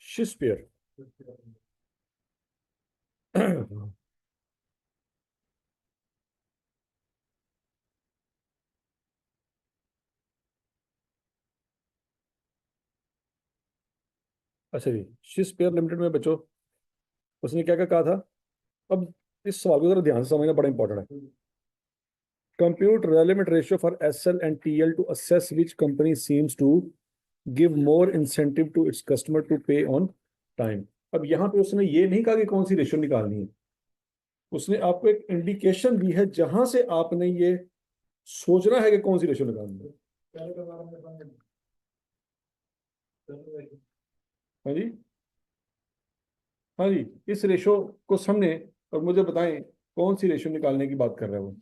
Shakespeare. अच्छा जी, Shakespeare limited में बच्चों उसने क्या क्या कहा था। अब इस सवाल को जरा ध्यान से समझना बड़ा इंपॉर्टेंट है। Compute relevant ratio for SL and TL to assess which company seems to give more incentive to its customer to pay on time. अब यहाँ पे उसने ये नहीं कहा कि कौन सी रेशियो निकालनी है, उसने आपको एक इंडिकेशन दी है जहां से आपने ये सोचना है कि कौन सी रेशियो निकालनी है। हाँ जी, हाँ जी, इस रेशो को समझे और मुझे बताएं कौन सी रेशो निकालने की बात कर रहे हो।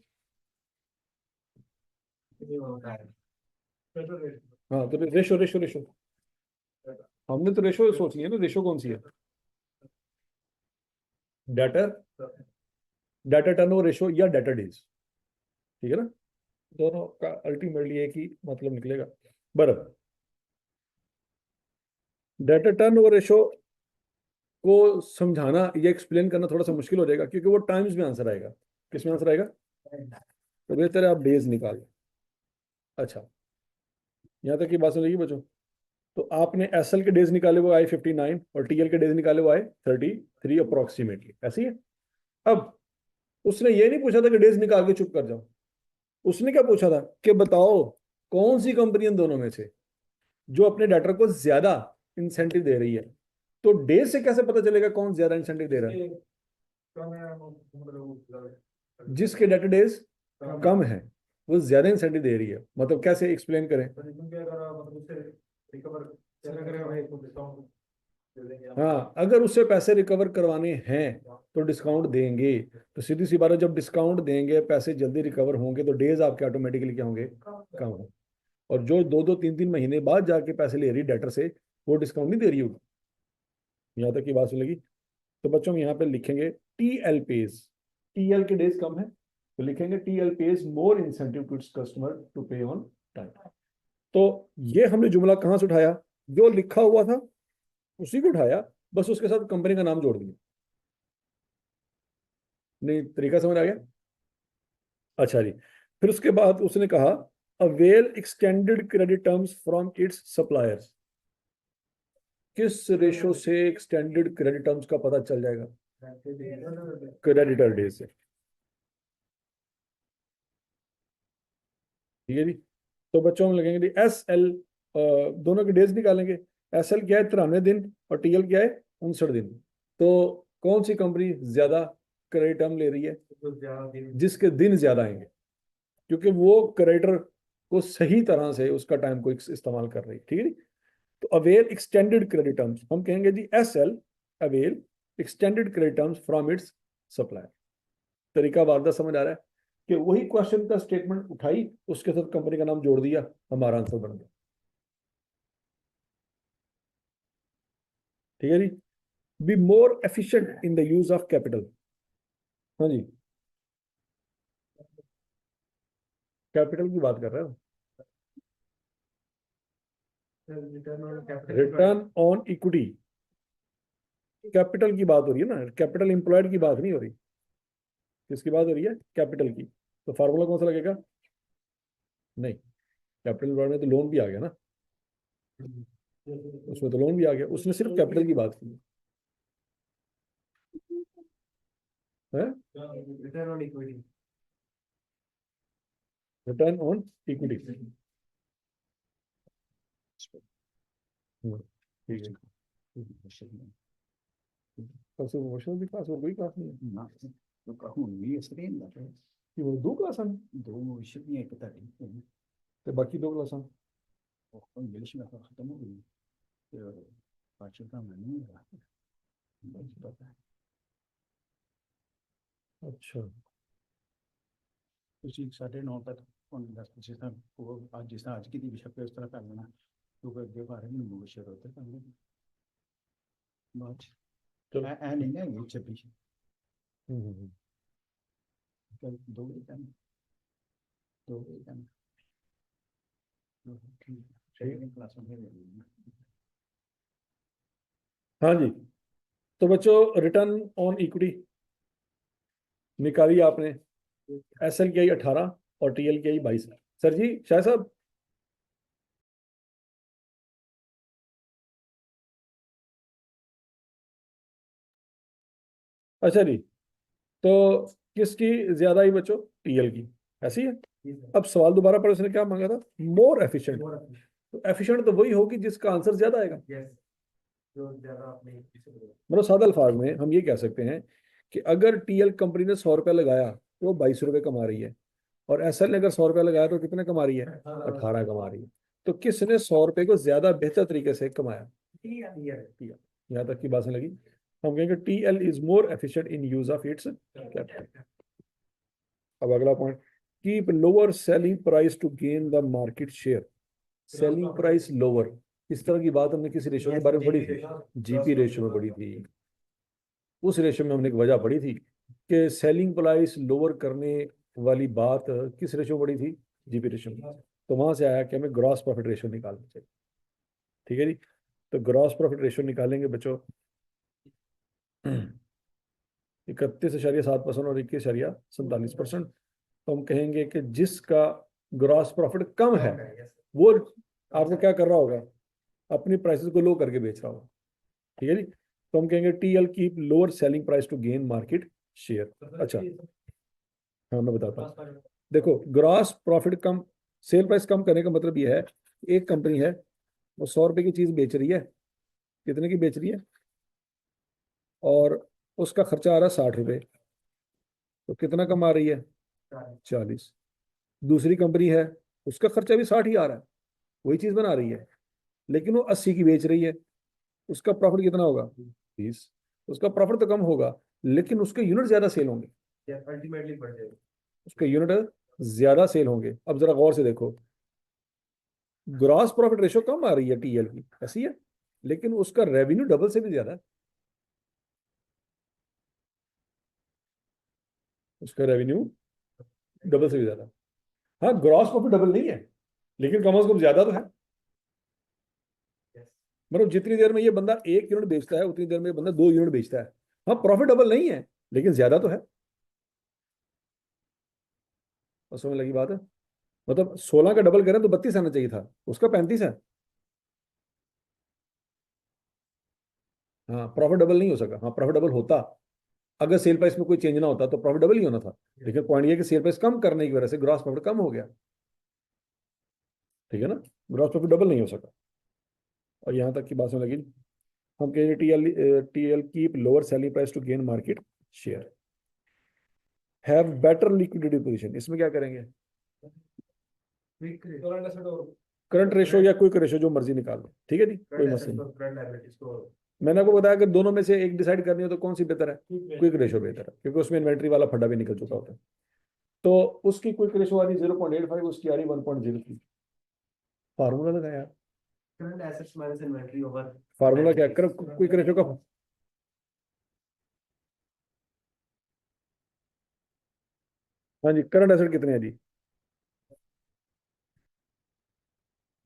हाँ तो रेशो रेशो रेशो हमने तो रेशो सोची है ना, रेशो कौन सी है। डेटर, डेटर टर्नओवर रेशो या डेटर डेज, ठीक है ना। दोनों का अल्टीमेटली एक ही मतलब निकलेगा। बराबर। डेटर टर्नओवर रेशो को समझाना या एक्सप्लेन करना थोड़ा सा मुश्किल हो जाएगा क्योंकि वो टाइम्स में आंसर आएगा। किस में आंसर आएगा। तो बेहतर है आप डेज निकाल। अच्छा, यहाँ तक की बात सुन बच्चों। तो आपने एसएल के डेज निकाले वो आए 59 और टीएल के डेज निकाले वो आए 33 अप्रोक्सीमेटली, ऐसी है। अब उसने ये नहीं पूछा था कि डेज निकाल के चुप कर जाओ, उसने क्या पूछा था कि बताओ कौन सी कंपनी इन दोनों में से जो अपने डाटा को ज्यादा इंसेंटिव दे रही है। तो डेज से कैसे पता चलेगा कौन ज्यादा इंसेंटिव दे रहा है। जिसके डाटा डेज कम है वो ज्यादा इंसेंटिव दे रही है, मतलब कैसे एक्सप्लेन करें। हाँ, अगर उससे पैसे रिकवर करवाने हैं तो डिस्काउंट देंगे। तो सीधी सी बात है, जब डिस्काउंट देंगे पैसे जल्दी रिकवर होंगे तो डेज आपके ऑटोमेटिकली क्या होंगे, कम होंगे। और जो 2-2 3-3 महीने बाद जाके पैसे ले रही डेटर से वो डिस्काउंट नहीं दे रही होगी। यहाँ तक की बात सुन लगी। तो बच्चों हम यहाँ पे लिखेंगे T L pays, T L के डेज कम है तो लिखेंगे T L pays more incentive to its customer to pay on time. तो ये हमने जुमला कहाँ से उठाया, जो लिखा हुआ था उसी को उठाया, बस उसके साथ कंपनी का नाम जोड़ दिया। नहीं, तरीका समझ आ गया। अच्छा जी, फिर उसके बाद उसने कहा avail extended credit terms from its suppliers. किस रेशो से एक्सटेंडेड क्रेडिट टर्म्स का पता चल जाएगा। क्रेडिटर डे से, ठीक है जी। तो बच्चों में लगेंगे एस एल, दोनों के डेज निकालेंगे। एस एल क्या है 93 दिन और टी एल क्या है 59 दिन। तो कौन सी कंपनी ज्यादा क्रेडिट टर्म ले रही है, जिसके दिन ज्यादा आएंगे, क्योंकि वो क्रेडिटर को सही तरह से उसका टाइम को इस्तेमाल कर रही है, ठीक है जी। तो अवेल एक्सटेंडेड क्रेडिट टर्म्स हम कहेंगे G S L avail extended credit terms from its supplier. तरीका वारदा समझ आ रहा है कि वही क्वेश्चन का स्टेटमेंट उठाई, उसके साथ कंपनी का नाम जोड़ दिया, हमारा आंसर बन गया। ठीक है जी। Be more efficient in the use of capital. हाँ जी, कैपिटल की बात कर रहे हो। रिटर्न ऑन इक्विटी, कैपिटल की बात हो रही है ना, कैपिटल एम्प्लॉयड की बात नहीं हो रही। किसकी बात हो रही है, कैपिटल की। तो फार्मूला कौन सा लगेगा। नहीं, कैपिटल एम्प्लॉयड में तो लोन भी आ गया ना, उसमें तो लोन भी आ गया, उसने सिर्फ कैपिटल की बात की है। रिटर्न ऑन इक्विटी, ठीक है। सबसे इमोशनल भी क्लास और कोई क्लास नहीं है। कि वो दो क्लास हैं, तो बाकी दो क्लास अच्छा। ਤੁਸੀਂ 9:30 ਤੱਕ ਉਹਨੂੰ 10 ਤੱਕ ਉਹ ਅੱਜ ਜਿਸ ਤਰ੍ਹਾਂ ਅੱਜ ਕੀ ਦੀ ਵਿਸ਼ਾ ਪੇ ਉਸ ਤਰ੍ਹਾਂ ਕਰ ਲੈਣਾ ਕਿਉਂਕਿ ਅੱਗੇ ਬਾਰੇ ਮੈਨੂੰ ਵਿਸ਼ਾ ਹੋਤਾ ਕਰ ਲੈਣਾ ਬਾਅਦ चलो ਐ ਨਹੀਂ ਨਾ ਇਹ 26 हम्म। कल 2 बजे टाइम 2 बजे टाइम ठीक है क्लास में हाँ जी। तो बच्चों रिटर्न ऑन इक्विटी निकाली आपने, एसएल की आई 18 और टीएल की आई 22। सर जी शाह साहब, अच्छा जी। तो किसकी ज्यादा आई बच्चों? टीएल की, ऐसी है। अब सवाल दोबारा पर उसने क्या मांगा था? More efficient. तो एफिशिएंट तो वही होगी जिसका आंसर ज्यादा आएगा। मतलब सादा अल्फाज में हम ये कह सकते हैं कि अगर टीएल कंपनी ने 100 रुपया लगाया तो वो 22 रुपये कमा रही है, और एसएल ने अगर 100 रुपया लगाया तो कितने कमा रही है? 18 कमा रही है। तो किसने 100 रुपये को ज्यादा बेहतर तरीके से कमाया? टीएल। यहाँ तक की बात समझ लगी। हम कहेंगे TL is more efficient in use of its capital. अब अगला point, keep lower selling price to gain the market share. Selling price lower, इस तरह की बात हमने किसी रेशियो के बारे में पढ़ी थी? जीपी रेशियो में पढ़ी थी। उस रेशियो में हमने एक वजह पढ़ी थी कि सेलिंग प्राइस लोअर करने वाली बात किस रेशियो में पढ़ी थी? जीपी रेशियो में। तो वहां से आया कि हमें ग्रॉस प्रॉफिट रेशियो निकालना चाहिए। ठीक है जी। तो ग्रॉस प्रॉफिट रेशियो निकालेंगे बच्चों 31.7% और 21.47%। तो हम कहेंगे कि जिसका ग्रॉस प्रॉफिट कम है वो आपको क्या कर रहा होगा? अपनी प्राइसेस को लो करके बेच रहा होगा। ठीक है जी। तो हम कहेंगे TL keep lower selling price to gain market share. अच्छा, हाँ मैं बताता हूँ। देखो ग्रॉस प्रॉफिट कम, सेल प्राइस कम करने का मतलब यह है, एक कंपनी है वो 100 रुपए की चीज बेच रही है, कितने की बेच रही है? और उसका खर्चा आ रहा है 60 रुपए, तो कितना कमा रही है? 40। दूसरी कंपनी है, उसका खर्चा भी 60 ही आ रहा है, वही चीज बना रही है, लेकिन वो 80 की बेच रही है। उसका प्रॉफिट कितना होगा? 20। उसका प्रॉफिट तो कम होगा, लेकिन उसके यूनिट ज्यादा सेल होंगे। अल्टीमेटली बढ़ जाएगा, उसके यूनिट ज्यादा सेल होंगे। अब जरा गौर से देखो, ग्रॉस प्रॉफिट रेशियो कम आ रही है टीएल की, ऐसी है, लेकिन उसका रेवेन्यू डबल से भी ज्यादा है। उसका रेवेन्यू डबल से भी ज्यादा। हाँ ग्रॉस प्रॉफिट डबल नहीं है, लेकिन कम से कम ज्यादा तो है। मतलब जितनी देर में ये बंदा 1 यूनिट बेचता है उतनी देर में ये बंदा 2 यूनिट बेचता है। हाँ प्रॉफिट डबल नहीं है, लेकिन ज्यादा तो है। और समझ लगी बात है? मतलब 16 का डबल करें तो 32 आना चाहिए था, उसका 35 है। हाँ प्रॉफिट डबल नहीं हो सका। हाँ प्रॉफिट डबल होता अगर सेल प्राइस में कोई चेंज ना होता, तो प्रॉफिट डबल ही होना था। लेकिन पॉइंट ये कि सेल प्राइस कम करने की वजह से ग्रॉस प्रॉफिट कम हो गया। ठीक है ना? ग्रॉस प्रॉफिट डबल नहीं हो सका। और यहाँ तक की बात समझ लगी। हम कहेंगे TL, TL keep lower selling price to gain market share. Have better liquidity position, इसमें क्या करेंगे? करंट रेशो या क्विक रेशो जो मर्जी निकाल लो, ठीक है जी, कोई मसला नहीं। मैंने आपको बताया कि दोनों में से एक डिसाइड करनी हो तो कौन सी बेहतर है? क्विक रेशो बेहतर है, क्योंकि उसमें इन्वेंट्री वाला फड्डा भी निकल चुका होता है। तो उसकी क्विक रेशो आ रही 0.85, उसकी आ रही 1.03। फार्मूला लगाया यार। Current assets minus inventory over, formula क्या कर क्विक रेशो का? हाँ जी, करंट एसेट कितने हैं जी?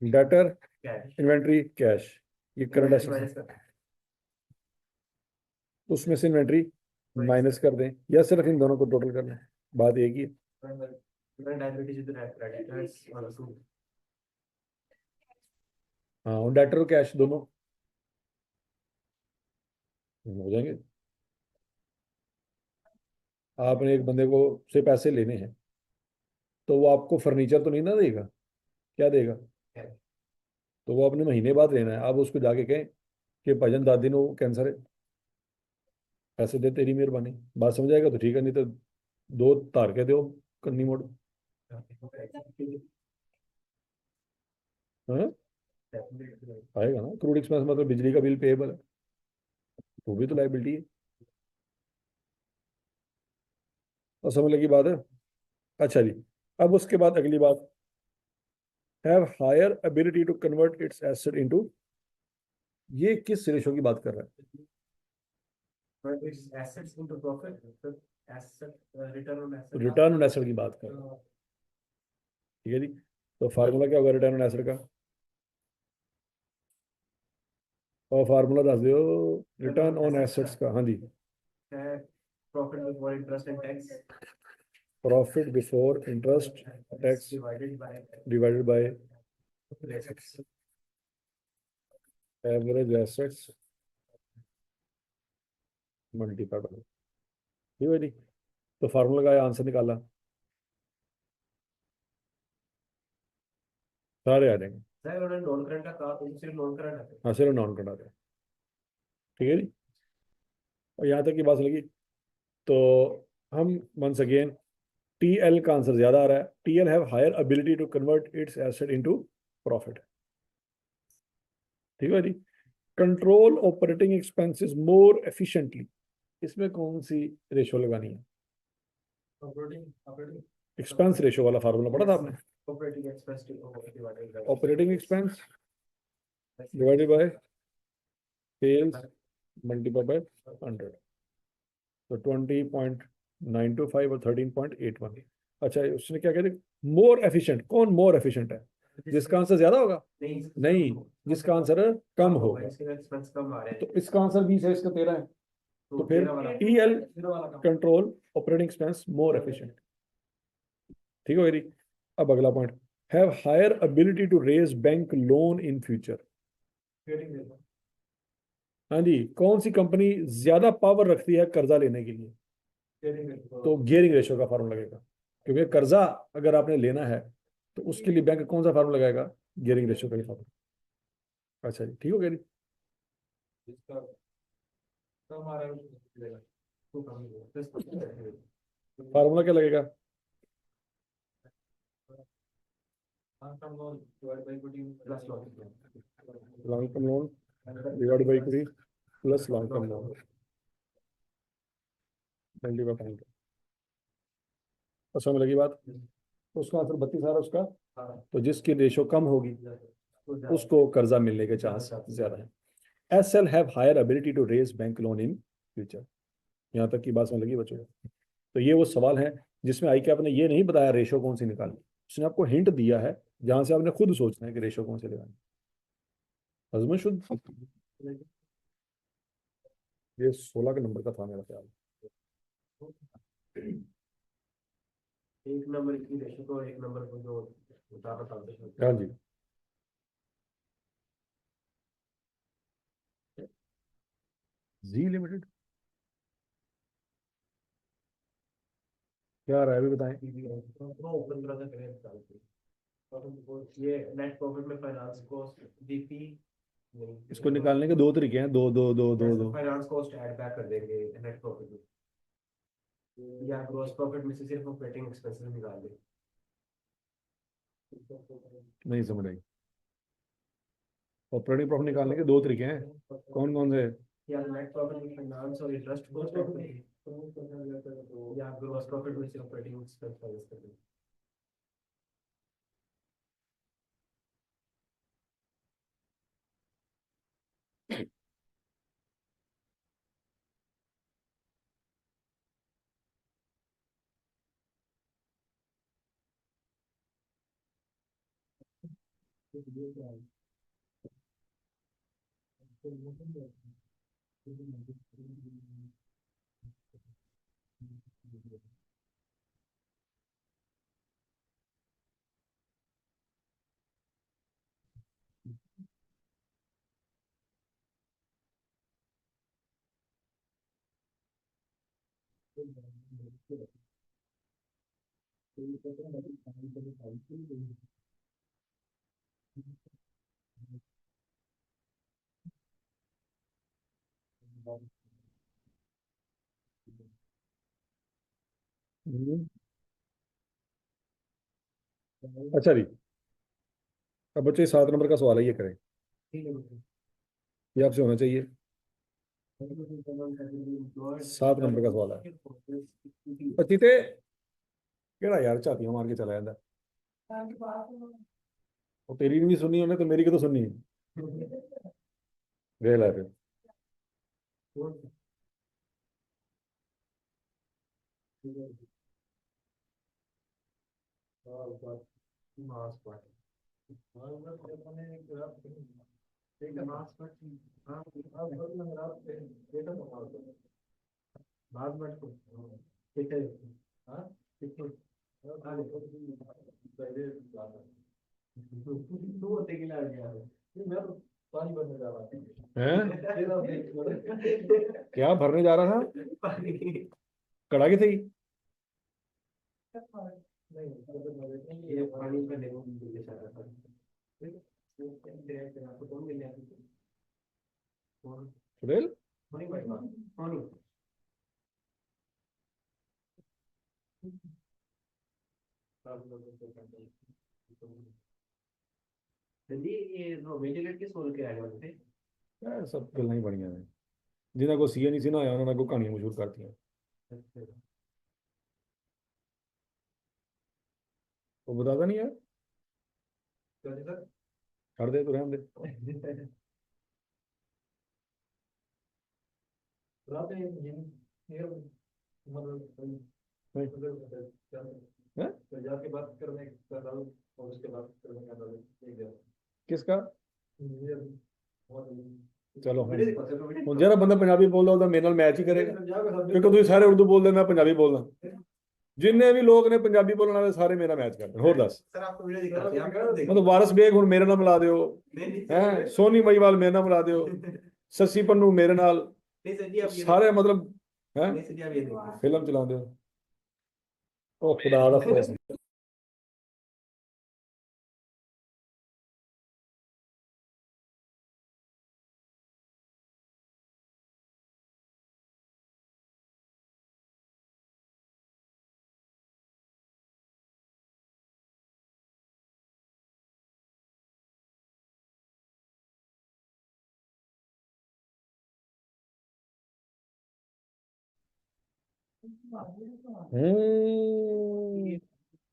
डेटर, इन्वेंट्री, कैश, ये करंट एसेट। उसमें से इन्वेंट्री माइनस कर दें या सिर्फ इन दोनों को टोटल कर लें, बात एक ही है। हाँ और डेटर और कैश दोनों हो जाएंगे। आपने एक बंदे को से पैसे लेने हैं, तो वो आपको फर्नीचर तो नहीं ना देगा, क्या देगा? तो वो अपने महीने बाद लेना है। आप उसको जाके कहें कि भजन दादी ने कैंसर है, पैसे दे, तेरी मेहरबानी। बात समझ आएगा तो ठीक है, नहीं तो दो तार के दो कन्नी मोड़। हाँ आएगा ना, क्रूड एक्सपेंस मतलब बिजली का बिल पेएबल है, वो भी तो लाइबिलिटी है। और समझ लगी बात है? अच्छा जी। अब उसके बाद अगली बात, have higher ability to convert its asset into, ये किस रेशो की बात कर रहा है? रिटर्न ऑन एसेट की बात कर रहा है। ठीक है जी। तो फार्मूला क्या होगा रिटर्न ऑन एसेट का? और फार्मूला दस दियो रिटर्न ऑन एसेट्स का। हाँ जी, profit before interest and tax profit before interest tax divided by divided by assets. Average assets multiply by. ठीक है जी, तो फार्मूला का आंसर निकाला, सारे आ जाएंगे। सर उन्होंने नॉन करंट का कहा, तो सिर्फ नॉन करंट है। हाँ, सिर्फ नॉन करंट आ जाए। ठीक है जी, और यहाँ तक की बात लगी तो हम वंस अगेन टी एल का आंसर ज्यादा आ रहा है। T L have higher ability to convert its asset into profit. ठीक है जी, control operating expenses more efficiently, इसमें कौन सी रेशो लगानी है? ऑपरेटिंग ऑपरेटिंग एक्सपेंस रेशो वाला फार्मूला पढ़ा था आपने? Operating expense divided by operating expense divided by sales multiply by 100, तो 20.925 और 13.81। अच्छा, उसने क्या कहते, मोर एफिशिएंट, कौन मोर एफिशिएंट है? जिसका आंसर ज्यादा होगा? नहीं नहीं, जिसका आंसर कम होगा। इसके एक्सपेंस कम आ रहे हैं, तो इसका आंसर 20 है, इसका 13 है, तो फिर 13 वाला टी एल 0 वाला कम। Control operating expense more efficient. ठीक है वेरी। अब अगला point, have higher ability to raise bank loan in future. Trading देखो। हाँ जी, कौन सी कंपनी ज्यादा पावर रखती है कर्जा लेने के लिए? Trading देखो। तो गियरिंग रेशियो का फार्मूला लगेगा, क्योंकि कर्जा अगर आपने लेना है तो उसके लिए बैंक कौन सा फार्मूला लगाएगा? गियरिंग रेशियो का ही फार्मूला। अच्छा जी, ठीक हो गया जी। जिसका कम आ रहा है उसको मिलेगा, तो कम ही होगा। फार्मूला क्या लगेगा? हाँ, कम loan divide by equity plus loss. Long term loan divide by equity plus long term loan multiply by point. तो समझ लगी बात? तो उसका आंसर 32 आ रहा है उसका। हाँ, तो जिसकी रेशो कम होगी उसको कर्जा मिलने के चांस ज्यादा है। S L have higher ability to raise bank loan in future. यहाँ तक की बात समझ लगी बच्चों? तो ये वो सवाल है जिसमें आई के आपने ये नहीं बताया रेशो कौन सी निकालनी, उसने आपको हिंट दिया है जहां से आपने खुद सोचना है कि रेशो कौन सी लगानी। हजम शुद्ध, ये 16 के नंबर का था मेरा ख्याल। एक नंबर की रेशो को एक नंबर को जो ज्यादा ट्रांजेक्शन। हाँ जी, जी लिमिटेड क्या रहा है अभी बताएं। ओपन करा था करें निकालते। ये नेट प्रॉफिट में फाइनेंस कॉस्ट डीपी इसको निकालने के दो तरीके हैं, दो दो दो दो दो। फाइनेंस कॉस्ट ऐड बैक कर देंगे नेट प्रॉफिट में, या ग्रॉस प्रॉफिट में से सिर्फ ऑपरेटिंग एक्सपेंसेस निकाल दें। नहीं समझ आई। ऑपरेटिंग प्रॉफिट निकालने के दो तरीके हैं, कौन कौन से? या नेट प्रॉफिट में फाइनेंस और इंटरेस्ट कॉस्ट ऐड करें, या ग्रॉस प्रॉफिट में से ऑपरेटिंग एक्सपेंस फाइनेंस कर दें। हम्म, अच्छा जी। अब बच्चे 7 नंबर का सवाल है, ये करें, ये आपसे होना चाहिए। 7 नंबर का सवाल है। पचीते केड़ा यार झातियां मार के चला जाता। वो तेरी भी नहीं सुनी उन्हें तो मेरी की तो सुनी है। देख ला फिर। हाँ आप बेटा कमाल करो। बाद में इसको ठीक है। हाँ ठीक है। हाँ देखो पहले तू होते कि लड़ गया है। ये मैं तो पानी भरने जा रहा हैं? क्या भरने जा रहा था? पानी कड़ा की थी? नहीं ये पानी का देखो मुझे सारा था। आपको कौन मिल गया? कौन? सुरेल? कौन भाई कौन? जी ये वेंटिलेटर किस बोल के आए थे? सब गल्लां ही बढ़िया ने जिन्हों को सीए नहीं सी ना आया उन्होंने को कहानियां मशहूर करती हैं। वो बताता नहीं यार। कर दे तो रहने दे। रात में ये मतलब नहीं। हैं? तो जाके बात करने कर रहा हूँ और उसके बाद करने का एक किसका? बहुत चलो वीडियो देखो सर ਹੁਣ ਜਿਹੜਾ ਬੰਦਾ ਪੰਜਾਬੀ ਬੋਲਦਾ ਉਹਦਾ ਮੇਰੇ ਨਾਲ ਮੈਚ ਹੀ ਕਰੇਗਾ ਕਿਉਂਕਿ ਤੁਸੀਂ ਸਾਰੇ ਉਰਦੂ ਬੋਲਦੇ ਮੈਂ ਪੰਜਾਬੀ ਬੋਲਦਾ ਜਿੰਨੇ ਵੀ ਲੋਕ ਨੇ ਪੰਜਾਬੀ ਬੋਲਣ ਵਾਲੇ ਸਾਰੇ ਮੇਰਾ ਮੈਚ ਕਰਦੇ ਹੋਰ ਦੱਸ सर आपको वीडियो दिखा ਮਤਲਬ ਵਾਰਸ ਬੇਗ ਹੁਣ ਮੇਰੇ ਨਾਲ ਮਿਲਾ ਦਿਓ ਹੈ ਸੋਨੀ ਮਈਵਾਲ ਮੇਰੇ ਨਾਲ ਮਿਲਾ ਦਿਓ ਸੱਸੀ ਪੰਨੂ ਮੇਰੇ ਨਾਲ नहीं सर जी आप ये ਸਾਰੇ ਮਤਲਬ ਹੈ नहीं सर जी आप ये देखो ਫਿਲਮ ਚਲਾ ਦਿਓ ਉਹ ਖੁਦਾ ਦਾ ਫੈਸਲਾ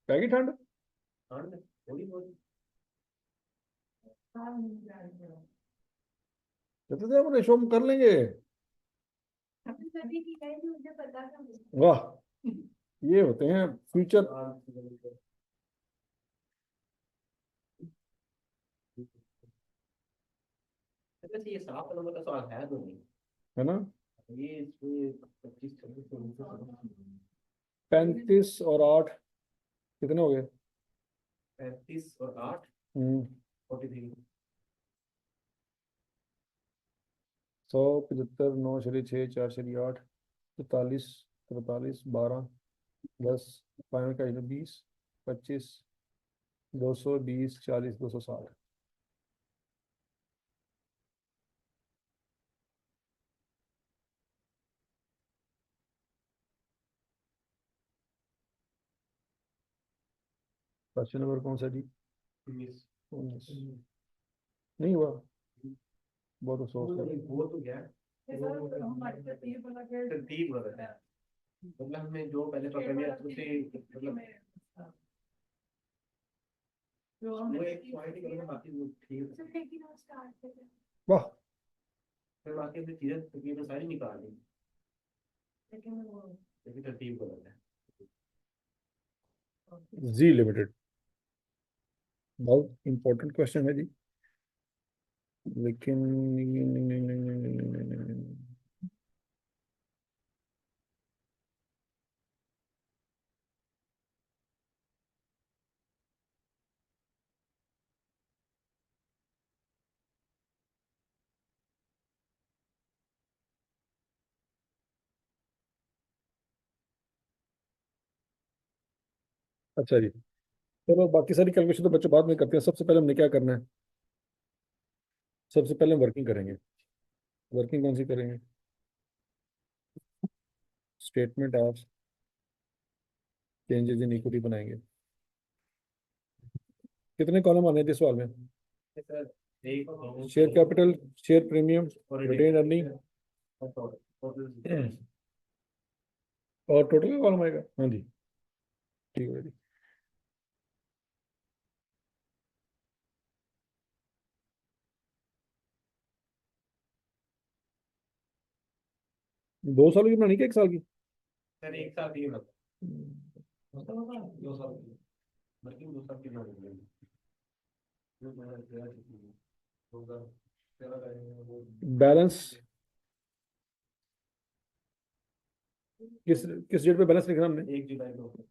पै गई ठंड ठंड थोड़ी बहुत कहते थे हम रेशो हम कर लेंगे वाह ये होते हैं फ्यूचर अच्छा ये 7 नंबर का सवाल है तो नहीं है ना ये इसमें 25 26 35 और 8 कितने हो गए 35 और 8 हम्म 43 100 75 9 शरी 6 4 शरी 8 43 43 12 10 5 का 20 25 220 40 260 क्वेश्चन नंबर कौन सा जी 19 19 नहीं हुआ बहुत अफसोस है वो तो क्या तरतीब गलत है मतलब हमने जो पहले पकड़ लिया उसे मतलब वो एक पॉइंट ही करना बाकी वो ठीक वाह फिर बाकी अपनी चीजें तकरीबन सारी निकाल दी लेकिन तरतीब गलत है जी लिमिटेड बहुत इंपॉर्टेंट क्वेश्चन है जी लेकिन अच्छा जी चलो बाकी सारी कैलकुलेशन तो बच्चों बाद में करते हैं सबसे पहले हमने क्या करना है सबसे पहले हम वर्किंग करेंगे वर्किंग कौन सी करेंगे statement of changes in equity बनाएंगे कितने कॉलम आने थे सवाल में सर एक दो शेयर कैपिटल शेयर प्रीमियम और रिटेन अर्निंग टोटल और टोटल का कॉलम आएगा हाँ जी ठीक है जी 2 साल की बनानी क्या 1 साल की सर एक साथ ही मतलब 2 साल की बल्कि 2 साल की जो 2013 होगा बैलेंस किस किस डेट पे बैलेंस लिखना हमने? 1 जुलाई को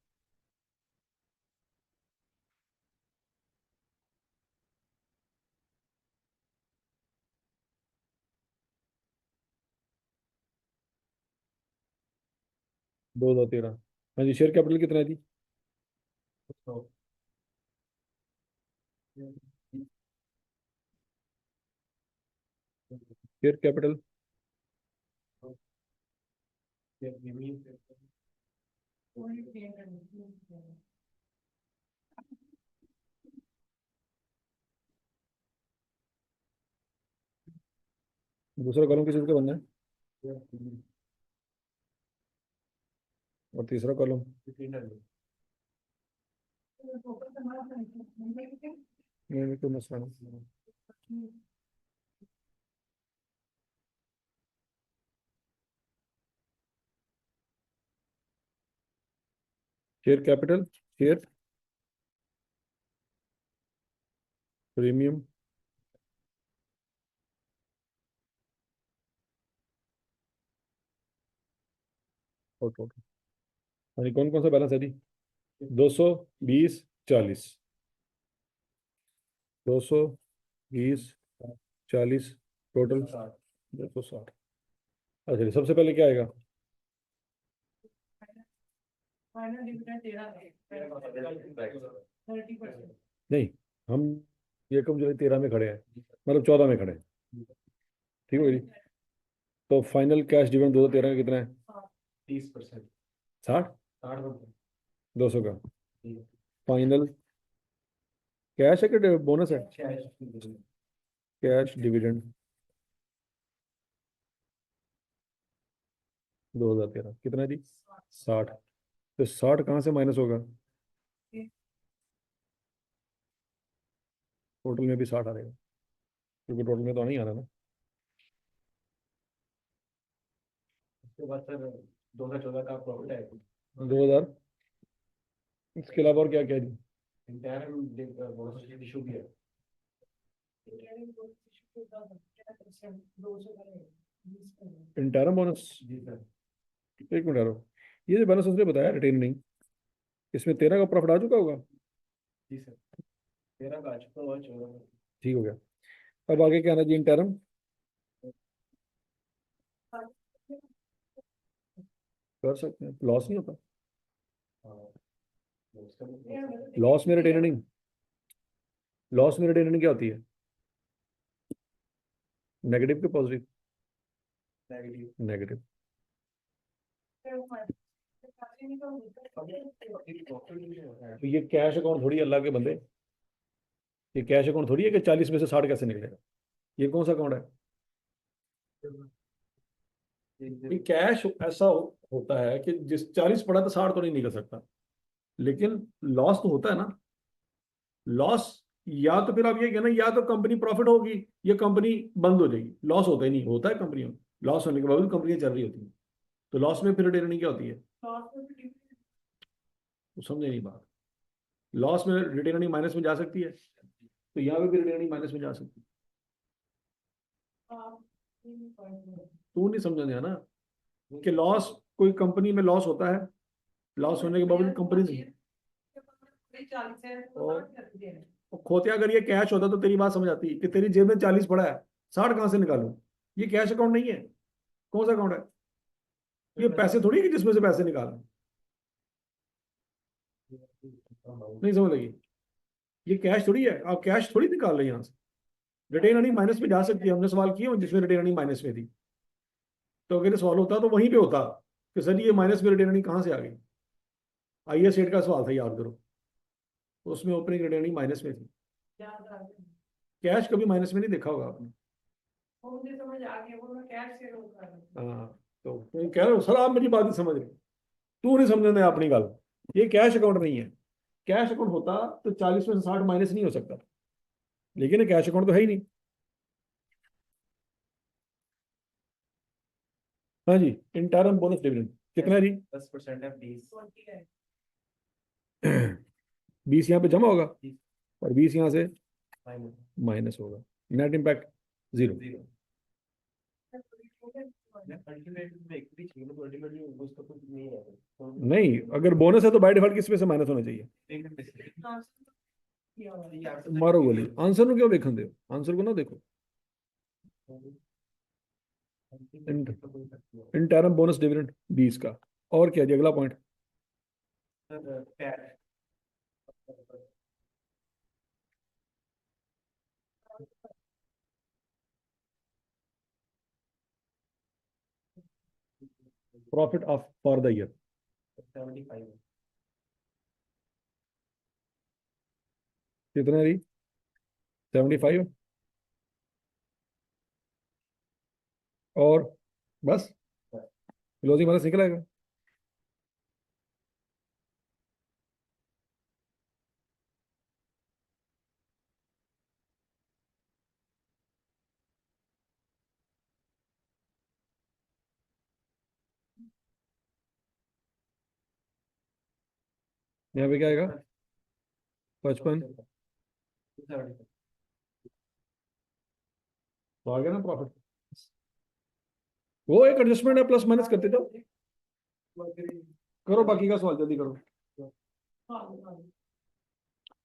2013। हाँ जी, शेयर कैपिटल कितना है जी? तो शेयर कैपिटल ये भी दूसरा कॉलम किस चीज़ का बनना है और तीसरा कॉलम? नहीं कोई मसला नहीं। शेयर कैपिटल, शेयर प्रीमियम, और टोटल। हाँ जी, कौन कौन सा बैलेंस है जी? 220, 40, 220, 40 टोटल 260। अच्छा जी, सबसे पहले क्या आएगा? फाइनल डिविडेंड 30% नहीं, हम ये कम जुलाई 13 में खड़े हैं, मतलब 14 में खड़े हैं, ठीक है जी। तो फाइनल कैश डिविडेंड 2013 का कितना है? 30%। 60, 60 200 का फाइनल कैश है कि बोनस है? कैश डिविडेंड 2013 कितना है जी? 60। तो 60 कहाँ से माइनस होगा? टोटल में भी 60 आ रहेगा, क्योंकि टोटल में तो नहीं आ रहा ना। उसके बाद सर 2014 का प्रॉफिट है 2000, इसके अलावा और क्या क्या है जी? इंटायर बोनस इशू भी है। इंटरम बोनस, जी सर। एक मिनट यारो, ये जो बोनस उसने बताया रिटेन नहीं, इसमें 13 का प्रॉफिट आ चुका होगा? जी सर 13 का आ चुका हुआ 14 का। ठीक हो गया। अब आगे क्या आना जी? इंटरम कर सकते हैं, लॉस नहीं होता। हाँ, उसका भी लॉस में रिटेन अर्निंग, लॉस में रिटेन अर्निंग क्या होती है? नेगेटिव के पॉजिटिव? नेगेटिव। नेगेटिव। तो ये कैश अकाउंट थोड़ी है अल्लाह के बंदे, ये कैश अकाउंट थोड़ी है कि 40 में से 60 कैसे निकलेगा। ये कौन सा अकाउंट है? ये कैश ऐसा होता है कि जिस 40 पड़ा तो 60 तो नहीं निकल सकता, लेकिन लॉस तो होता है ना। लॉस या तो फिर आप ये कहना, या तो कंपनी प्रॉफिट होगी या कंपनी बंद हो जाएगी, लॉस होता ही नहीं, होता है कंपनियों में लॉस होने के बावजूद कंपनियां चल रही होती हैं। तो लॉस में फिर रिटेन अर्निंग क्या होती है? तो समझे नहीं बात। लॉस में रिटेन अर्निंग माइनस में जा सकती है, तो यहाँ पे भी रिटेन अर्निंग माइनस में जा सकती है। तू नहीं समझ गया ना कि लॉस, कोई कंपनी में लॉस होता है, लॉस होने के बावजूद कंपनी खोते, अगर ये कैश होता तो तेरी बात समझ आती कि तेरी जेब में 40 पड़ा है, 60 कहां से निकालूं? ये कैश अकाउंट नहीं है। कौन सा अकाउंट है? ये पैसे थोड़ी कि जिसमें से पैसे निकालना, नहीं समझ लगी? ये कैश थोड़ी है, आप कैश थोड़ी निकाल रहे हैं यहाँ से। रिटेन अर्निंग माइनस में जा सकती है, हमने सवाल किया जिसमें रिटेन अर्निंग माइनस में थी। तो अगर ये सवाल होता तो वहीं पे होता कि सर ये माइनस में रिटेन अर्निंग कहाँ से आ गई। आईएएस सेट का सवाल था, याद करो, उसमें ओपनिंग रिटेन अर्निंग माइनस में थी। कैश कभी माइनस में नहीं देखा होगा आपने। समझ आ गया, वो मैं कैश से रोक रहा हूं। हाँ, तो तुम कह रहे हो सर आप मेरी बात नहीं समझ रहे, तू नहीं समझने अपनी गल। ये कैश अकाउंट नहीं है। कैश अकाउंट होता तो 40 में से 60 माइनस नहीं हो सकता, लेकिन ये कैश अकाउंट तो है ही नहीं। हाँ जी, इंटरम बोनस डिविडेंड कितना है जी? 10% है 20। 20 यहाँ पे जमा होगा और 20 यहाँ से माइनस। माइनस होगा। Net impact zero. नहीं, अगर बोनस है तो बाय डिफॉल्ट किस में से माइनस होना चाहिए? मारो गोली, आंसर को क्यों देखने दो, आंसर को ना देखो। इंटरम बोनस डिविडेंड 20 का। और क्या जी अगला point? Profit of for the year 75 कितना रही? 75। और बस क्लोजिंग बैलेंस निकल आएगा। यहाँ पे क्या आएगा? 55। तो आ गया ना प्रॉफिट। वो एक एडजस्टमेंट है, प्लस माइनस करते जाओ। करो बाकी का सवाल जल्दी करो,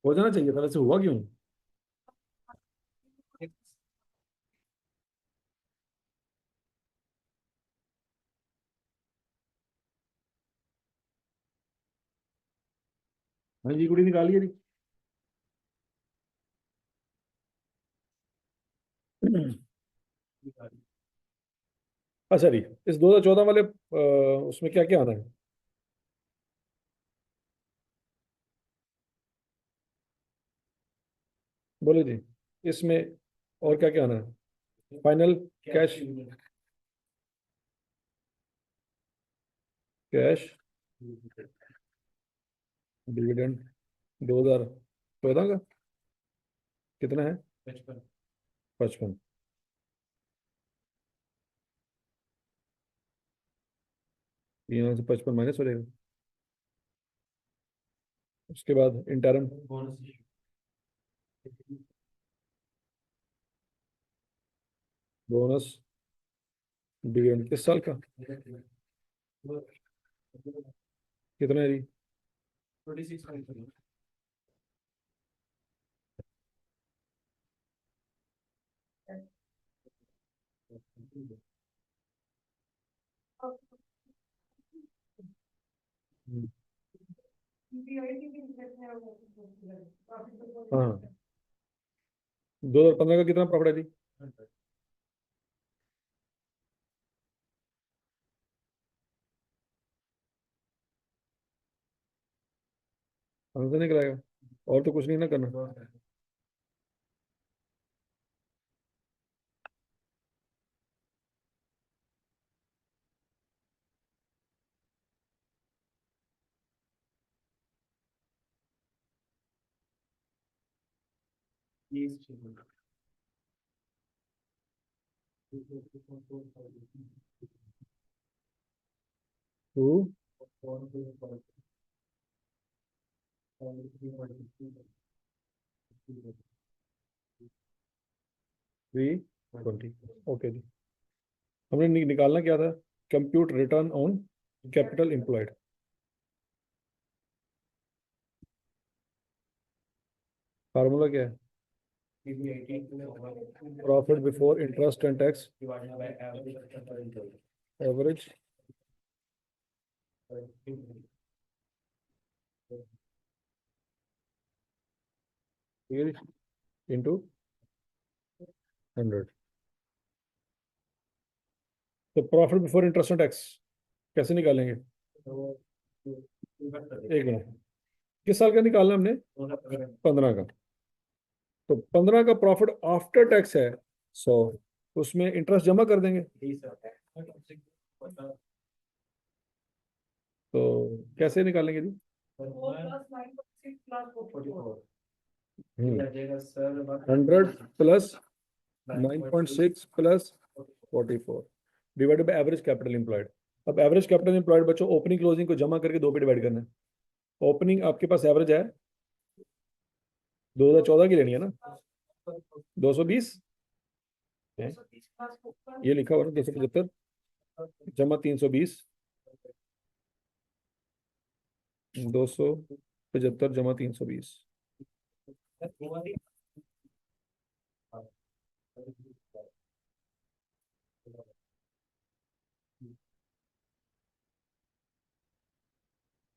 हो जाना चाहिए था, वैसे हुआ क्यों नहीं? हाँ जी, कुड़ी निकालिए जी। अच्छा जी, इस 2014 वाले उसमें क्या क्या आना है? बोलो जी, इसमें और क्या क्या आना है? फाइनल कैश, कैश डिविडेंड 2014 का कितना है? 55। यहाँ से 55 माइनस हो जाएगा। उसके बाद इंटरम बोनस डिविडेंड किस साल का कितना है जी? 26 हम्म, हाँ, 2015 का कितना प्रॉफिट है जी? आंसर निकल आएगा, और तो कुछ नहीं ना करना। टू 320। ओके जी, हमने निकालना क्या था? Compute return on capital employed. Formula क्या है? Profit before interest and tax average into 100। तो profit before interest and tax कैसे निकालेंगे? एक मिनट, किस साल का निकालना हमने? 15 का। तो 15 का प्रॉफिट आफ्टर टैक्स है 100, उसमें इंटरेस्ट जमा कर देंगे। तो कैसे निकालेंगे जी? 100 plus 9.6 plus 44 divided by average capital employed. अब एवरेज कैपिटल एम्प्लॉयड बच्चों ओपनिंग क्लोजिंग को जमा करके 2 पे डिवाइड करना है। ओपनिंग आपके पास एवरेज है 2014 की लेनी है ना, 220 230 क्लास को ऊपर ये लिखा हुआ ना 275 जमा 320, 275 जमा 320।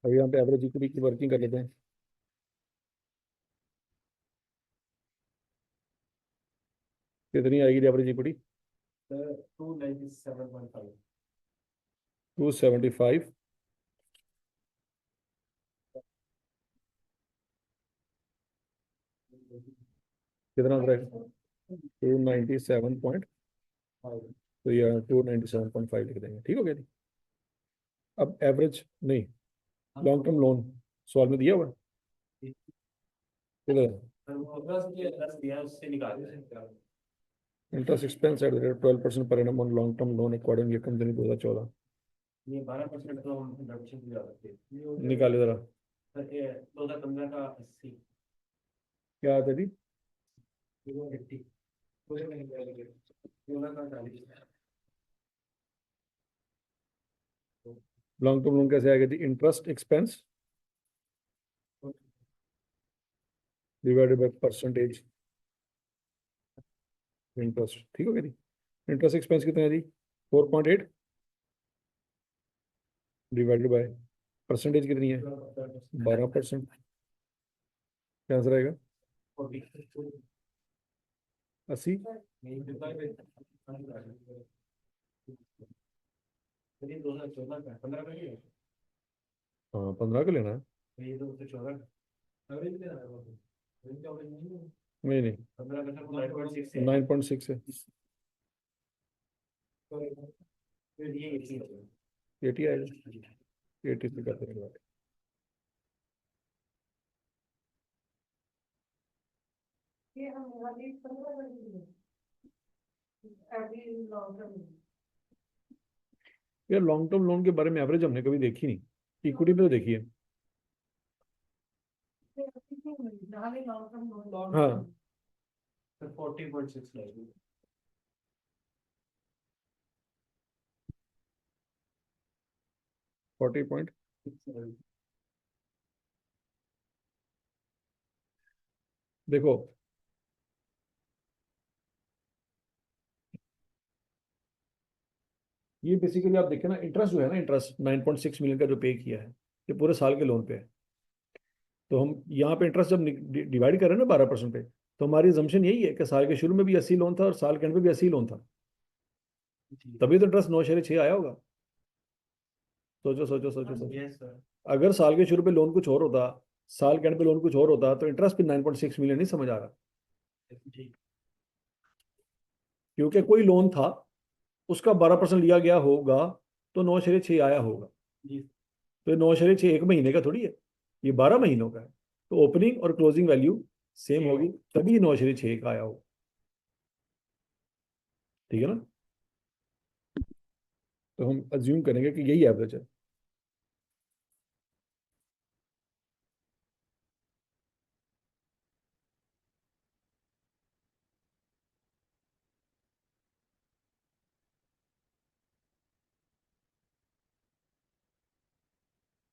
अभी यहाँ पे एवरेज इक्विटी की वर्किंग कर लेते हैं। कितनी आएगी एवरेज इक्विटी? 297.5 275 कितना रहेगा? 297 तो ये 297.5 लिख देंगे, ठीक हो गया जी। अब एवरेज नहीं, लॉन्ग टर्म लोन सवाल में दिया हुआ है। किधर? उससे निकाल सकते interest expense at the rate 12% per annum on long term loan according income 2014। ये 12% तो हम इंट्रोडक्शन की जा सकते हैं। निकाले जरा, 2015 का 80 क्या आता है जी? 80 16 का 40 लॉन्ग टर्म लोन कैसे आएगा जी? Interest expense divided by percentage interest, ठीक हो गया जी। इंटरेस्ट एक्सपेंस कितना है जी? 4.8 डिवाइडेड बाय परसेंटेज कितनी है? 12%। क्या आंसर आएगा? 80। ये 2014 का 15 का ही है। हाँ 15 का लेना है। ये 2014 का एवरेज लेना है वो। इनका एवरेज नहीं है। नहीं नहीं 15 का तो 9.6 है। 9.6 है। फिर ये 80 है। 80 आएगा, 80 से करते हैं। ये हम वाली 15 लगी अभी लॉन्ग टर्म यार लॉन्ग टर्म लोन के बारे में एवरेज हमने कभी देखी नहीं, इक्विटी पे तो देखी है। लॉन्ग टर्म हाँ तो 40.6 लगेगी। 40 देखो ये बेसिकली आप देखें ना, इंटरेस्ट जो है ना, इंटरेस्ट 9.6 मिलियन का जो पे किया है, ये पूरे साल के लोन पे है। तो हम यहाँ पे इंटरेस्ट जब डिवाइड कर रहे हैं ना 12% पे, तो हमारी जम्पशन यही है कि साल के शुरू में भी 80 लोन था और साल के एंड में भी 80 लोन था, तभी तो इंटरेस्ट 9/6 आया होगा। सोचो सोचो सोचो सोचो, यस सर। अगर साल के शुरू पे लोन कुछ और होता, साल के एंड पे लोन कुछ और होता, तो इंटरेस्ट भी 9.6 मिलियन नहीं समझ आ रहा, ठीक। क्योंकि कोई लोन था उसका 12% लिया गया होगा, तो 9/6 आया होगा। जी। तो 9/6 एक महीने का थोड़ी है, ये 12 महीनों का है। तो ओपनिंग और क्लोजिंग वैल्यू सेम होगी, तभी 9/6 का आया होगा, ठीक है ना। तो हम अज्यूम करेंगे कि यही एवरेज है।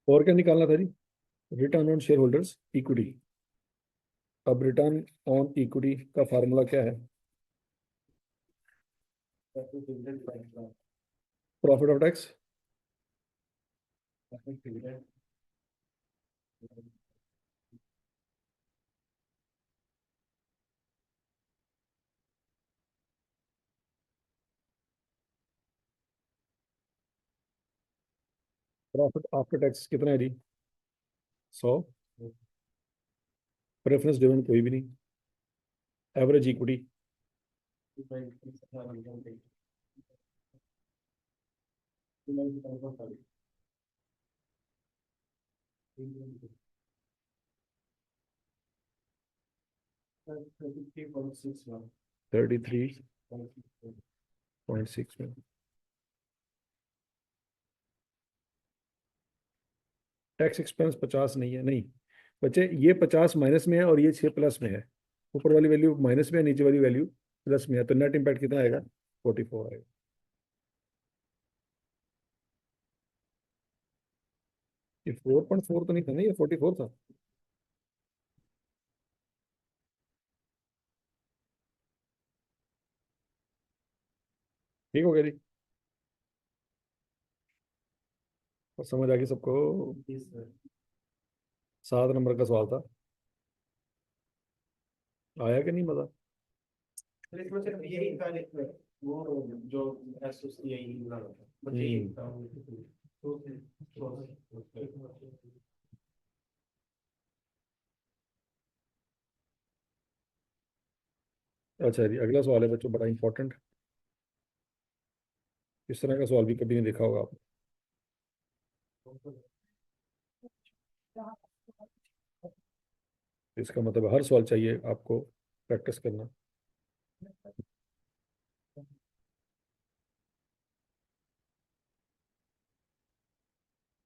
और क्या निकालना था जी? Return on share holders equity. अब रिटर्न ऑन इक्विटी का फार्मूला क्या है? Profit of tax profit after tax कितना है जी? 100। प्रेफरेंस डिविडेंड कोई भी नहीं। एवरेज इक्विटी 33.6 में। टैक्स एक्सपेंस 50 नहीं है, नहीं बच्चे, ये 50 माइनस में है और ये 6 प्लस में है। ऊपर वाली वैल्यू माइनस में है, नीचे वाली वैल्यू प्लस में है, तो नेट इम्पैक्ट कितना आएगा? 44 आएगा। ये 4.4 तो नहीं था ना, ये 44 था। ठीक हो गया जी? और समझ आ गई सबको? 7 नंबर का सवाल था, आया कि नहीं मजा? तो इसमें सिर्फ यही था, वो जो एसोस यही ना बस यही था। अच्छा जी, अगला सवाल है बच्चों, बड़ा इंपॉर्टेंट। इस तरह का सवाल भी कभी नहीं देखा होगा आपने। इसका मतलब हर सवाल चाहिए आपको प्रैक्टिस करना।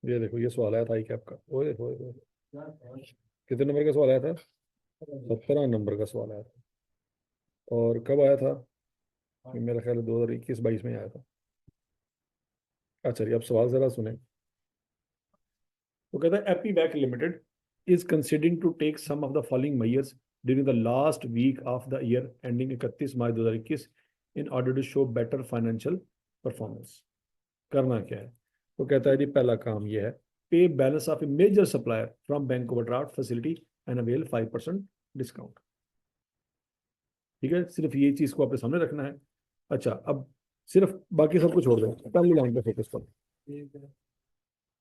ये देखो, ये सवाल आया था कैप का, ओए होए होए। कितने नंबर का सवाल आया था? 17 नंबर का सवाल आया था। और कब आया था? ये मेरा ख्याल है 2021-22 में आया था। अच्छा जी, अब सवाल जरा सुने। वो कहता है AP bank limited is considering to take some of the following measures during the last week of the year ending 31 March 2021 in order to show better financial performance. करना क्या है? तो कहता है जी, पहला काम यह है, pay balance of a major supplier from bank overdraft facility and avail 5% discount. ठीक है, सिर्फ ये चीज को अपने सामने रखना है। अच्छा, अब सिर्फ बाकी सब कुछ छोड़ दो, पहली लाइन पे फोकस करो।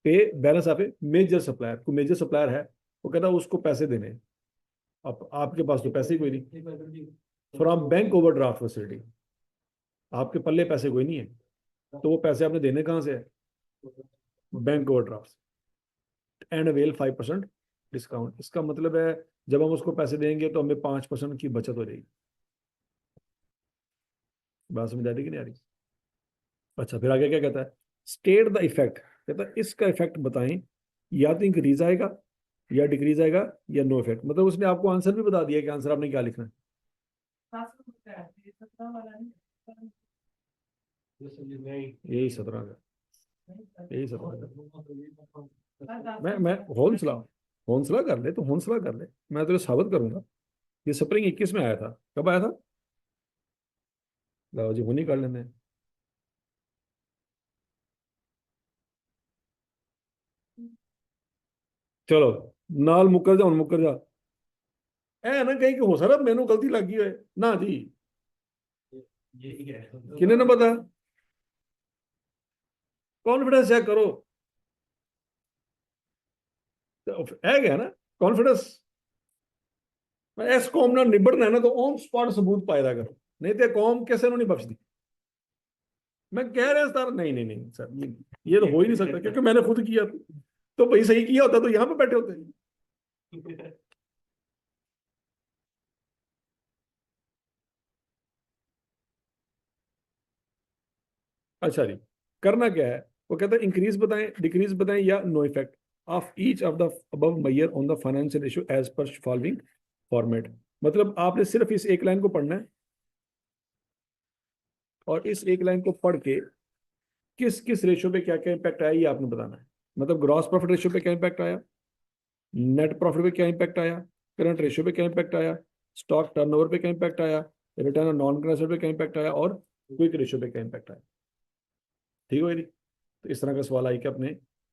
Pay balance of a major supplier, को मेजर सप्लायर है, वो कहता है उसको पैसे देने हैं। अब आपके पास तो पैसे ही कोई नहीं। फ्रॉम बैंक ओवरड्राफ्ट फैसिलिटी, आपके पल्ले पैसे कोई नहीं है, तो वो पैसे आपने देने कहाँ से है? Bank overdraft and avail 5% discount. इसका मतलब है जब हम उसको पैसे देंगे तो हमें 5% की बचत हो जाएगी। बात समझ आ रही कि नहीं आ रही? अच्छा, फिर आगे क्या कहता है? स्टेट द इफेक्ट, कहता है इसका इफेक्ट बताएं, या तो इंक्रीज आएगा या डिक्रीज आएगा या नो इफेक्ट। मतलब उसने आपको आंसर भी बता दिया कि आंसर आपने क्या लिखना है। 17 वाला नहीं। यही 17 का, यही 17 का। मैं हौसला हौसला कर ले, तो हौसला कर ले, मैं तुझे साबित करूंगा। ये स्प्रिंग 21 में आया था। कब आया था? लाओ जी, हुनी कर लेते हैं। चलो, नाल मुकर जा, मुकर जा। ए ना कहीं कि हो सकता मैनू गलती लगी है ना जी। यही है। किन्ने नंबर था? कॉन्फिडेंस चेक करो, है क्या ना कॉन्फिडेंस। इस कौम ना निबड़ना है ना, तो ऑन स्पॉट सबूत पैदा करो, नहीं तो कौम कैसे नहीं बख्शती। मैं कह रहा सर, नहीं नहीं नहीं सर, ये तो हो ही नहीं सकता, क्योंकि मैंने खुद किया। तो भाई सही किया होता तो यहाँ पे बैठे होते। अच्छा जी, करना क्या है? वो कहता है इंक्रीज बताएं, डिक्रीज बताएं या no effect of each of the above measure on the financial issue as per following format. मतलब आपने सिर्फ इस एक लाइन को पढ़ना है, और इस एक लाइन को पढ़ के किस किस रेशियो पे क्या क्या इंपैक्ट आया ये आपने बताना है। मतलब ग्रॉस प्रॉफिट रेशियो पे क्या इंपैक्ट आया, नेट प्रॉफिट पे क्या इंपैक्ट आया, करंट रेशियो पे क्या इंपैक्ट आया, स्टॉक टर्नओवर पे क्या इंपैक्ट आया, रिटर्न ऑन नॉन करंट पे क्या इंपैक्ट आया, और क्विक रेशियो पे क्या इंपैक्ट आया। ठीक है, तो इस तरह का सवाल आई कि आपने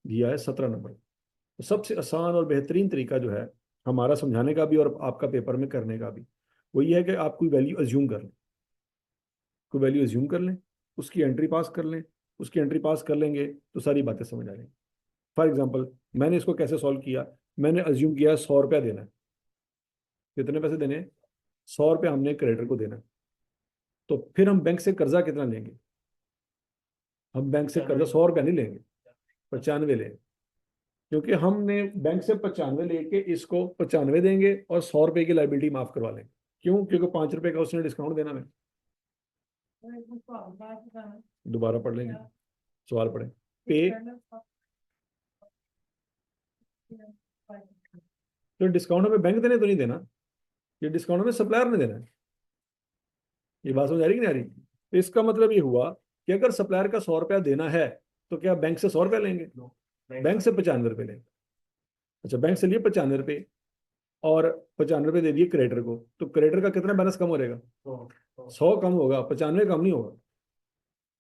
दिया है 17 नंबर। तो सबसे आसान और बेहतरीन तरीका जो है हमारा समझाने का भी और आपका पेपर में करने का भी, वो ये है कि आप कोई वैल्यू अज्यूम कर लें। कोई वैल्यू अज्यूम कर लें, उसकी एंट्री पास कर लें। उसकी एंट्री पास कर लेंगे तो सारी बातें समझ आ जाएंगी। फॉर एग्जाम्पल, मैंने इसको कैसे सॉल्व किया? मैंने अज्यूम किया 100 रुपया देना है। कितने पैसे देने हैं? 100 रुपया हमने क्रेडिटर को देना है। तो फिर हम बैंक से कर्जा कितना लेंगे? हम बैंक से कर्जा 100 रुपया नहीं लेंगे, 95 लेंगे। क्योंकि हमने बैंक से 95 लेके इसको 95 देंगे और 100 रुपए की लाइबिलिटी माफ करवा लेंगे। क्यों? क्योंकि 5 रुपए का उसने डिस्काउंट देना है। दोबारा पढ़ लेंगे, सवाल पढ़े। पे, तो डिस्काउंट हमें बैंक देने तो नहीं देना, ये डिस्काउंट हमें सप्लायर ने देना है। ये बात समझ आ रही कि नहीं आ रही? तो इसका मतलब ये हुआ कि अगर सप्लायर का 100 रुपया देना है तो क्या बैंक से 100 रुपया लेंगे? बैंक से 95 रुपये लेंगे। अच्छा, बैंक से लिए 95 रुपये और 95 रुपये दे दिए क्रेडिटर को, तो क्रेडिटर का कितना बैलेंस कम हो जाएगा? 100 कम होगा, 95 कम नहीं होगा।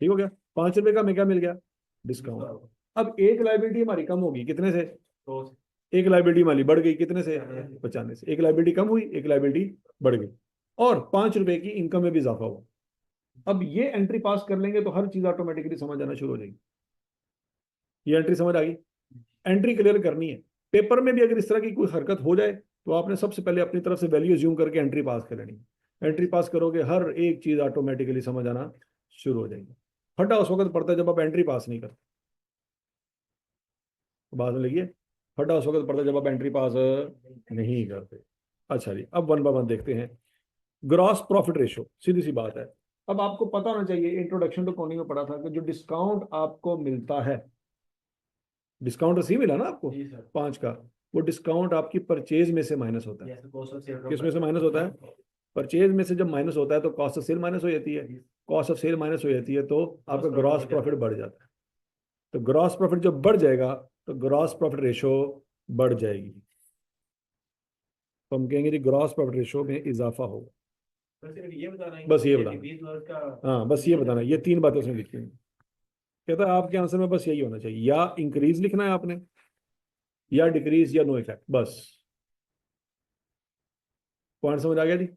ठीक हो गया? 5 रुपये का हमें क्या मिल गया? डिस्काउंट। अब एक लाइबिलिटी हमारी कम होगी कितने से? एक लाइबिलिटी हमारी बढ़ गई कितने से? 95 से। एक लाइबिलिटी कम हुई, एक लाइबिलिटी बढ़ गई, और 5 रुपए की इनकम में भी इजाफा हुआ। अब ये एंट्री पास कर लेंगे तो हर चीज ऑटोमेटिकली समझ आना शुरू हो जाएगी। ये एंट्री समझ आ गई? एंट्री क्लियर करनी है। पेपर में भी अगर इस तरह की कोई हरकत हो जाए तो आपने सबसे पहले अपनी तरफ से वैल्यू ज्यूम करके एंट्री पास कर लेनी। एंट्री पास करोगे, हर एक चीज ऑटोमेटिकली समझ आना शुरू हो जाएगी। फटा उस वक्त पड़ता है जब आप एंट्री पास नहीं करते। बात में लगी? फटा उस वक्त पड़ता है जब आप एंट्री पास नहीं करते। अच्छा जी, अब वन बाय वन देखते हैं। ग्रॉस प्रॉफिट रेशो, सीधी सी बात है। अब आपको पता होना चाहिए, इंट्रोडक्शन टू अकाउंटिंग में पढ़ा था कि जो डिस्काउंट आपको मिलता है, डिस्काउंट रसीद मिला ना आपको 5 का, वो डिस्काउंट आपकी परचेज में से माइनस होता है। किस में से माइनस होता है? परचेज में से जब माइनस होता है तो कॉस्ट ऑफ सेल माइनस हो जाती है। कॉस्ट ऑफ सेल माइनस हो जाती है तो आपका ग्रॉस प्रॉफिट बढ़ जाता है। तो ग्रॉस प्रॉफिट जब बढ़ जाएगा तो ग्रॉस प्रॉफिट रेशो बढ़ जाएगी। तो हम कहेंगे जी ग्रॉस प्रॉफिट रेशो में इजाफा होगा। बस ये बताना, हाँ बस ये बताना, ये 3 बातें उसमें लिखी हुई। कहता है आपके आंसर में बस यही होना चाहिए, या इंक्रीज लिखना है आपने, या डिक्रीज, या नो इफेक्ट, बस। पॉइंट समझ आ गया जी?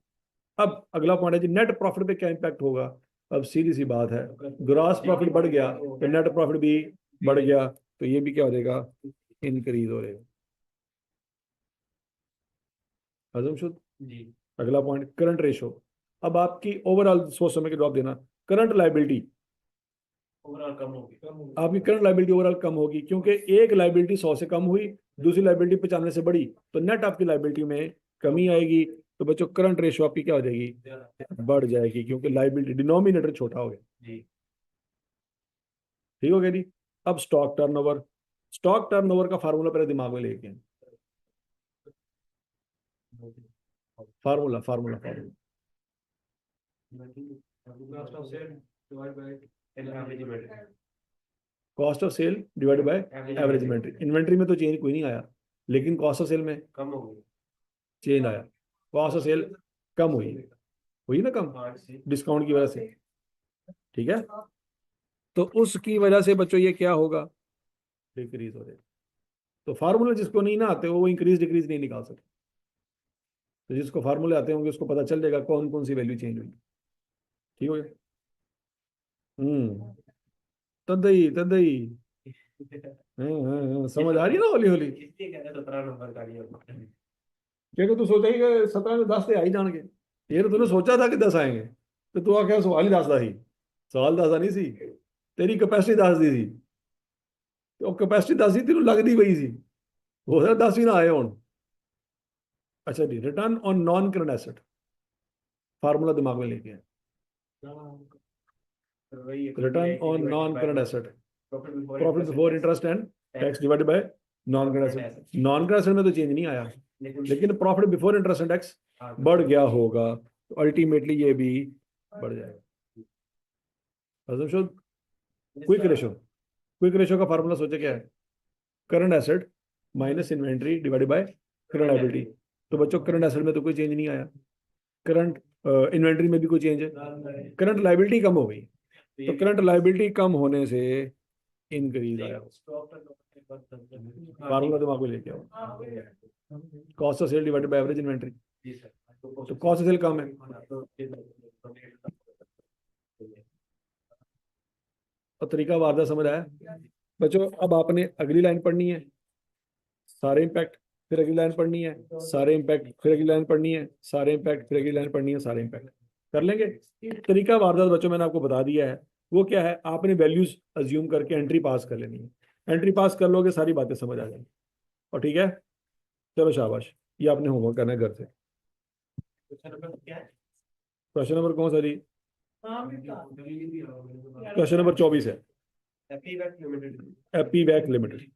अब अगला पॉइंट है जी, नेट प्रॉफिट पे क्या इंपैक्ट होगा। अब सीधी सी बात है, ग्रॉस प्रॉफिट बढ़ गया तो नेट प्रॉफिट भी बढ़ गया, तो ये भी क्या हो जाएगा? इंक्रीज हो जाएगा। हजम शुद्ध जी। अगला पॉइंट, करंट रेशो। अब आपकी ओवरऑल सोच समझ के जवाब देना। करंट लाइबिलिटी ओवरऑल कम होगी, आपकी करंट लाइबिलिटी ओवरऑल कम होगी, क्योंकि एक लाइबिलिटी 100 से कम हुई, दूसरी लाइबिलिटी 95 से बढ़ी, तो नेट आपकी लाइबिलिटी में कमी आएगी। तो बच्चों करंट रेशो आपकी क्या हो जाएगी? बढ़ जाएगी, क्योंकि लाइबिलिटी डिनोमिनेटर छोटा हो गया जी। ठीक हो गया जी? अब स्टॉक टर्नओवर। स्टॉक टर्नओवर का फार्मूला पहले दिमाग में लेके आए। Formula formula formula cost of sale divide by average inventory. Inventory में तो चेंज कोई नहीं आया, लेकिन कॉस्ट ऑफ सेल में कम हो गई, चेंज आया। कॉस्ट ऑफ सेल कम हुई ना, कम डिस्काउंट की वजह से। ठीक है, तो उसकी वजह से बच्चों ये क्या होगा? डिक्रीज हो जाएगा। तो फार्मूले जिसको नहीं ना आते वो इंक्रीज डिक्रीज नहीं निकाल सकते। तो जिसको फार्मूले आते होंगे उसको पता चल जाएगा कौन कौन सी वैल्यू चेंज हुई। ठीक हो गया? तदई तदई। समझ आ रही है ना होली होली? क्योंकि तू सोचा ही कि 17 में 10 से आई जाएंगे, ये तो तूने सोचा था कि 10 आएंगे, तो तू आख्या सवाल ही 10 ही। सवाल 10 नहीं सी, तेरी कैपेसिटी 10 दी थी, तो कैपेसिटी 10 ही तेन लगती पई सी, हो सकता 10 ही ना आए हुण। अच्छा जी, return on non current asset, formula दिमाग में लेके आए। Return on non current asset, profit before interest and tax divided by non current asset. Non current asset में तो चेंज नहीं आया, लेकिन profit before interest and tax बढ़ गया होगा, तो अल्टीमेटली ये भी बढ़ जाएगा। क्विक रेशो का फार्मूला सोचे क्या है? Current asset minus inventory divided by current liability. तो बच्चों करंट एसेट में तो कोई चेंज नहीं आया, करंट इन्वेंट्री में भी कोई चेंज है, करंट लायबिलिटी कम हो गई, तो करंट लायबिलिटी कम होने से इंक्रीज आया। फार्मूला दिमाग में लेके आओ, cost of sale divided by average inventory. तो कॉस्ट ऑफ सेल कम है, और तरीका वारदा समझ आया बच्चों? अब आपने अगली लाइन पढ़नी है, सारे इंपैक्ट, फिर अगली लाइन पढ़नी है, सारे इंपैक्ट, फिर अगली लाइन पढ़नी है, सारे इंपैक्ट, फिर अगली लाइन पढ़नी है, सारे इंपैक्ट। कर लेंगे? तरीका वारदात बच्चों मैंने आपको बता दिया है, वो क्या है? आपने वैल्यूज अज्यूम करके एंट्री पास कर लेनी है। एंट्री पास कर लोगे सारी बातें समझ आ जाएंगी, और ठीक है, चलो शाबाश, ये आपने होमवर्क करना है घर से। क्वेश्चन नंबर कौन सा जी? क्वेश्चन नंबर 24 है, एपी वैक लिमिटेड।